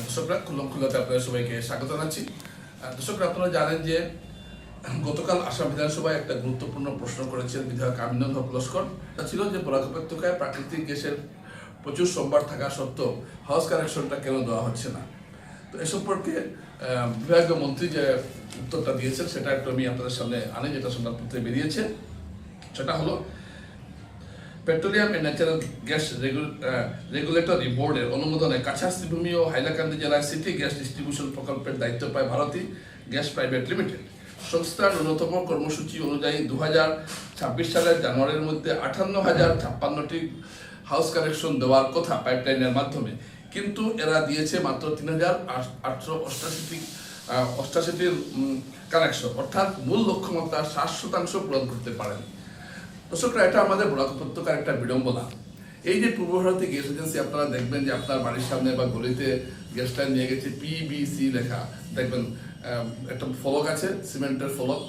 দর্শকরা খুল্লাতে আপনাদের সবাইকে স্বাগত জানাচ্ছি। দর্শকরা আপনারা জানেন যে গতকাল আসাম বিধানসভায় একটা গুরুত্বপূর্ণ প্রশ্ন করেছেন বিধায়ক আমিনুল হক লস্কর। তা ছিল যে বরাক উপত্যকায় প্রাকৃতিক গ্যাসের প্রচুর সম্ভার থাকা সত্ত্বেও হাউস কানেকশনটা কেন দেওয়া হচ্ছে না। তো এ সম্পর্কে বিভাগীয় মন্ত্রী যে উত্তরটা দিয়েছেন সেটা একটু আমি আপনাদের সামনে আনি, যেটা সংবাদপত্রে বেরিয়েছে। সেটা হলো, petroleum and natural gas regulatory বোর্ডের অনুমোদনে কাছাড় শ্রীভূমি ও হাইলাকান্দি জেলায় সিটি গ্যাস ডিস্ট্রিবিউশন প্রকল্পের দায়িত্ব পায় ভারতী গ্যাস প্রাইভেট লিমিটেড। সংস্থার ন্যূনতম কর্মসূচি অনুযায়ী 2026 সালের জানুয়ারির মধ্যে 58,056টি হাউস কানেকশন দেওয়ার কথা পাইপলাইনের মাধ্যমে, কিন্তু এরা দিয়েছে মাত্র 3,888টির কানেকশন, অর্থাৎ মূল লক্ষ্যমাত্রার 60% পূরণ করতে পারেন। দর্শকরা, এটা আমাদের বরাক উপত্যকার একটা বিড়ম্বনা। এই যে পূর্ব ভারতী গ্যাস এজেন্সি, আপনারা দেখবেন যে আপনার বাড়ির সামনে বা গলিতে গ্যাস লাইন নিয়ে গেছে পিবিসি লেখা, দেখবেন একটা ফলক আছে, সিমেন্টের ফলক,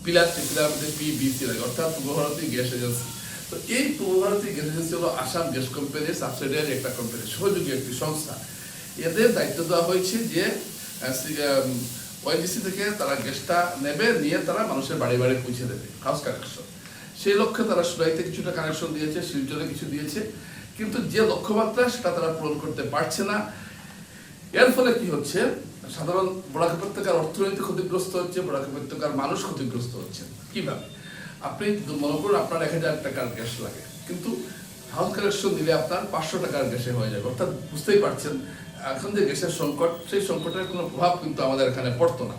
পিলার মধ্যে পিবিসি লেখা, অর্থাৎ পূর্ব ভারতী গ্যাস এজেন্সি। তো এই পূর্ব ভারতী গ্যাস এজেন্সি হলো আসাম গ্যাস কোম্পানির সাবসিডিয়ারি একটা কোম্পানি, সহযোগী একটি সংস্থা। এদের দায়িত্ব দেওয়া হয়েছে যে ওয়াইডিসি থেকে তারা গ্যাসটা নেবে, নিয়ে তারা মানুষের বাড়ি বাড়ি পৌঁছে দেবে হাউস কানেকশন। সেই লক্ষ্যে তারা সুরাইতে কিছুটা কানেকশন দিয়েছে, শিলচরে কিছু দিয়েছে, কিন্তু যে লক্ষ্যমাত্রা সেটা তারা পূরণ করতে পারছে না। এর ফলে কি হচ্ছে, সাধারণ বরাক উপত্যকার অর্থনীতি ক্ষতিগ্রস্ত হচ্ছে, বরাক উপত্যকার মানুষ ক্ষতিগ্রস্ত হচ্ছে। কিভাবে? আপনি মনে করুন আপনার 1,000 টাকার গ্যাস লাগে, কিন্তু হাউস কানেকশন দিলে আপনার 500 টাকার গ্যাসে হয়ে যাবে। অর্থাৎ বুঝতেই পারছেন এখন যে গ্যাসের সংকট, সেই সংকটের কোনো প্রভাব কিন্তু আমাদের এখানে পড়তো না।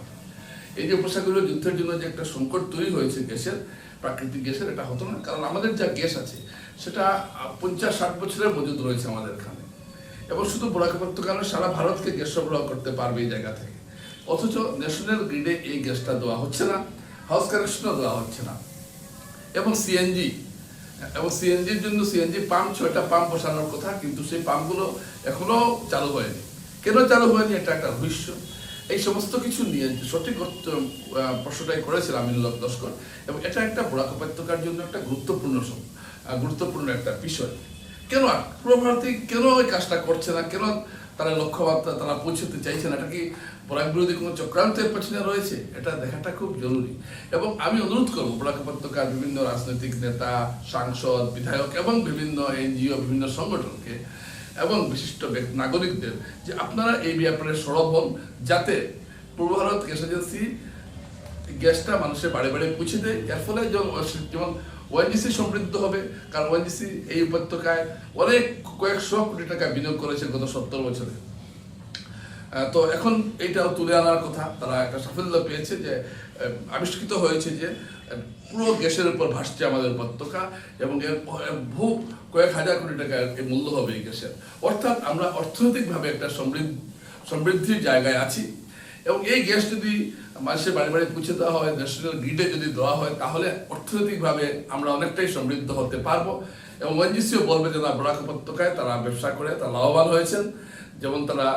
এই যে উপসাগরীয় যুদ্ধের জন্য যে একটা সংকট তৈরি হয়েছে গ্যাসের, প্রাকৃতিক গ্যাসের, এটা হতো না। কারণ আমাদের যা গ্যাস আছে সেটা 50-60 বছরের মজুদ রয়েছে আমাদের এখানে, এবং শুধু বরাক উপত্যকা নয়, সারা ভারতকে গ্যাস সরবরাহ করতে পারবে এই জায়গা থেকে। অথচ ন্যাশনাল গ্রিডে এই গ্যাসটা দেওয়া হচ্ছে না, হাউস কানেকশনও দেওয়া হচ্ছে না। এবং সিএনজির জন্য সিএনজি পাম্প 6টা পাম্প বসানোর কথা, কিন্তু সেই পাম্পগুলো এখনো চালু হয়নি। কেন চালু হয়নি, এটা একটা রহস্য। এই সমস্ত কিছু নিয়ে সঠিক প্রশ্নটাই করেছিলাম আমিনুল হক লস্কর, এবং এটা একটা বরাক উপত্যকার জন্য একটা গুরুত্বপূর্ণ একটা বিষয়। কেন পূর্ব ভারতী কেন ওই কাজটা করছে না, কেন তারা লক্ষ্যমাত্রা তারা পৌঁছতে চাইছে না? এটা কি বরাক বিরোধী কোনো চক্রান্তের পেছনে রয়েছে? এটা দেখাটা খুব জরুরি। এবং আমি অনুরোধ করবো বরাক উপত্যকার বিভিন্ন রাজনৈতিক নেতা, সাংসদ, বিধায়ক এবং বিভিন্ন এনজিও, বিভিন্ন সংগঠনকে এবং বিশিষ্ট নাগরিকদের যে আপনারা এই ব্যাপারে সরব হন, যাতে পূর্ব ভারত গ্যাস এজেন্সি গ্যাসটা মানুষের বাড়ি বাড়ি পৌঁছে দেয়। এর ফলে যেমন ওয়াইডিসি সমৃদ্ধ হবে, কারণ ওয়াইডিসি এই উপত্যকায় কয়েকশো কোটি টাকা বিনিয়োগ করেছে গত 70 বছরে। তো এখন এইটাও তুলে আনার কথা, তারা একটা সাফল্য পেয়েছে, যে আবিষ্কৃত হয়েছে যে পুরো গ্যাসের উপর ভাসছে আমাদের উপত্যকা, এবং এর কয়েক হাজার কোটি টাকার মূল্য হবে এই গ্যাসের। অর্থাৎ আমরা অর্থনৈতিকভাবে একটা সমৃদ্ধির জায়গায় আছি, এবং এই গ্যাস যদি মানুষের বাড়ি বাড়ি পৌঁছে দেওয়া হয়, ন্যাশনাল গ্রিডে যদি দেওয়া হয়, তাহলে অর্থনৈতিকভাবে আমরা অনেকটাই সমৃদ্ধ হতে পারবো। এবং ওএনজিসিও বলবে যে না, বরাক উপত্যকায় তারা ব্যবসা করে তারা লাভবান হয়েছেন। যেমন তারা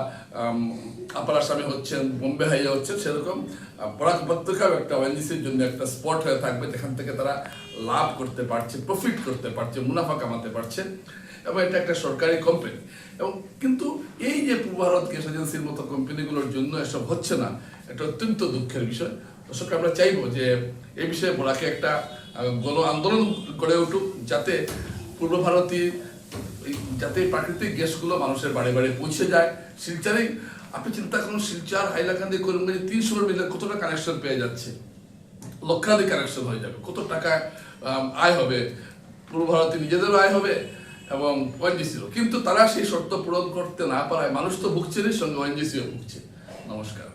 আপার আসামে হচ্ছেন, বোম্বে হাইয়ে হচ্ছেন, সেরকম বরাক উপত্যকাও একটা ওএনজিসির জন্য একটা স্পট হয়ে থাকবে, যেখান থেকে তারা লাভ করতে পারছে, প্রফিট করতে পারছে, মুনাফা কামাতে পারছে। এবং এটা একটা সরকারি কোম্পানি। এবং কিন্তু এই যে পূর্ব ভারত গ্যাস এজেন্সির মতো কোম্পানিগুলোর জন্য এসব হচ্ছে না, এটা অত্যন্ত দুঃখের বিষয়। দর্শক, আমরা চাইবো যে এই বিষয়ে বরাকে একটা গণ আন্দোলন গড়ে উঠুক, যাতে পূর্ব ভারতী যাতে প্রাকৃতিক গ্যাসগুলো মানুষের বাড়ি বাড়ি পৌঁছে যায়। শিলচরে আপনি চিন্তা করুন, শিলচর, হাইলাকান্দি, করিমগঞ্জ 300 মিলে কতটা কানেকশন পেয়ে যাচ্ছে, লক্ষাধিক কানেকশন হয়ে যাবে, কত টাকা আয় হবে, পূর্ব ভারতী নিজেদেরও আয় হবে এবং ওএনজিসিরও। কিন্তু তারা সেই শর্ত পূরণ করতে না পারায় মানুষ তো ভুগছেনই, সঙ্গে ওএনজিসিও ভুগছে। নমস্কার।